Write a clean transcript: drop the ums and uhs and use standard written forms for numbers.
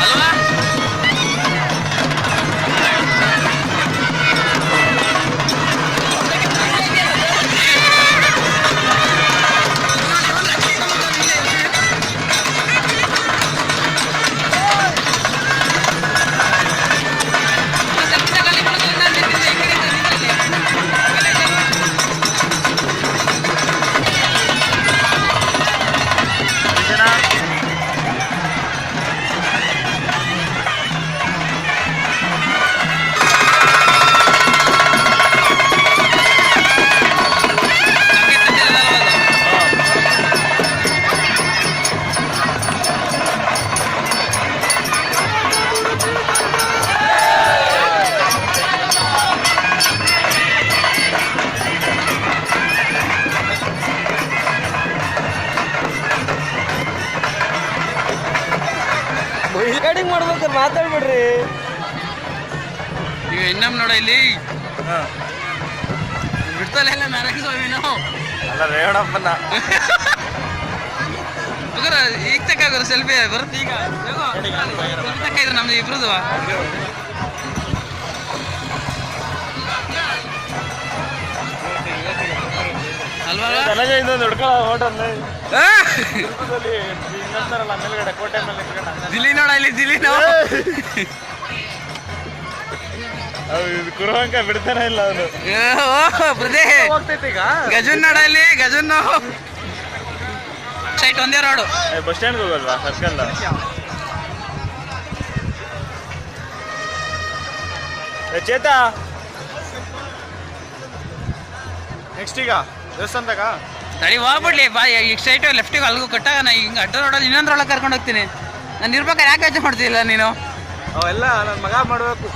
ಅಲ್ವಾ? ರೆಕಾರ್ಡಿಂಗ್ ಮಾಡ್ಬೇಕು, ಮಾತಾಡ್ಬಿಡ್ರಿ. ನೀವು ಇನ್ನೊಮ್ಮೆ ನೋಡ ಇಲ್ಲಿ ಬಿಡ್ತಲ್ಲ ಎಲ್ಲ ನಾರಾಯಣ ಸ್ವಾಮಿ ನಾವು ಅಲ್ಲ ರೇವಣಪ್ಪನ ಈಗ ತಕ್ಕಾಗೋರು ಸೆಲ್ಫಿ ಬರುತ್ತೆ ಈಗ ತಕ್ಕ ಇದ್ರೆ ನಮ್ದು ಇಬ್ರದು ಅಲ್ವಾ? ದಿಲ್ಲಿ ನೋಡ ಇಲ್ಲಿ ದಿಲ್ಲಿ ನಾವು ಕುರುವಂಕ ಬಿಡ್ತಾನೆ ಇಲ್ಲ ಅವನು. ಹೋಗ್ತೈತಿ ಈಗ ಗಜನ್ ನೋಡ ಇಲ್ಲಿ ಗಜನ್ ಸೈಟ್ ಒಂದೇ ರೋಡು. ಬಸ್ ಸ್ಟ್ಯಾಂಡ್ಗೆ ಹೋಗಲ್ವಾ ಸರ್ಕಲ್? ಚೇತಾ ನೆಕ್ಸ್ಟ್ ಈಗ ದೇವಸ್ಥಾನದಾಗ ತಡಿ ಹೋಗ್ಬಿಡ್ಲಿ ಬಾ. ಈಗ ಸ್ಟ್ರೈಟ್ ಲೆಫ್ಟಿಗೆ ಅಲ್ಗೂ ಕಟ್ಟಾಗ ನಾ ಹಿಂಗೆ ಅಡ್ಡ ರೋಡಲ್ಲಿ ಇನ್ನೊಂದ್ರೊಳಗೆ ಕರ್ಕೊಂಡು ಹೋಗ್ತೀನಿ. ನಾನು ಇರ್ಬೇಕಾದ್ರೆ ಯಾಕೆ ಯೋಚನೆ ಮಾಡ್ತಿಲ್ಲ ನೀನು? ಅವೆಲ್ಲ ನನ್ನ ಮಗ ಮಾಡಬೇಕು.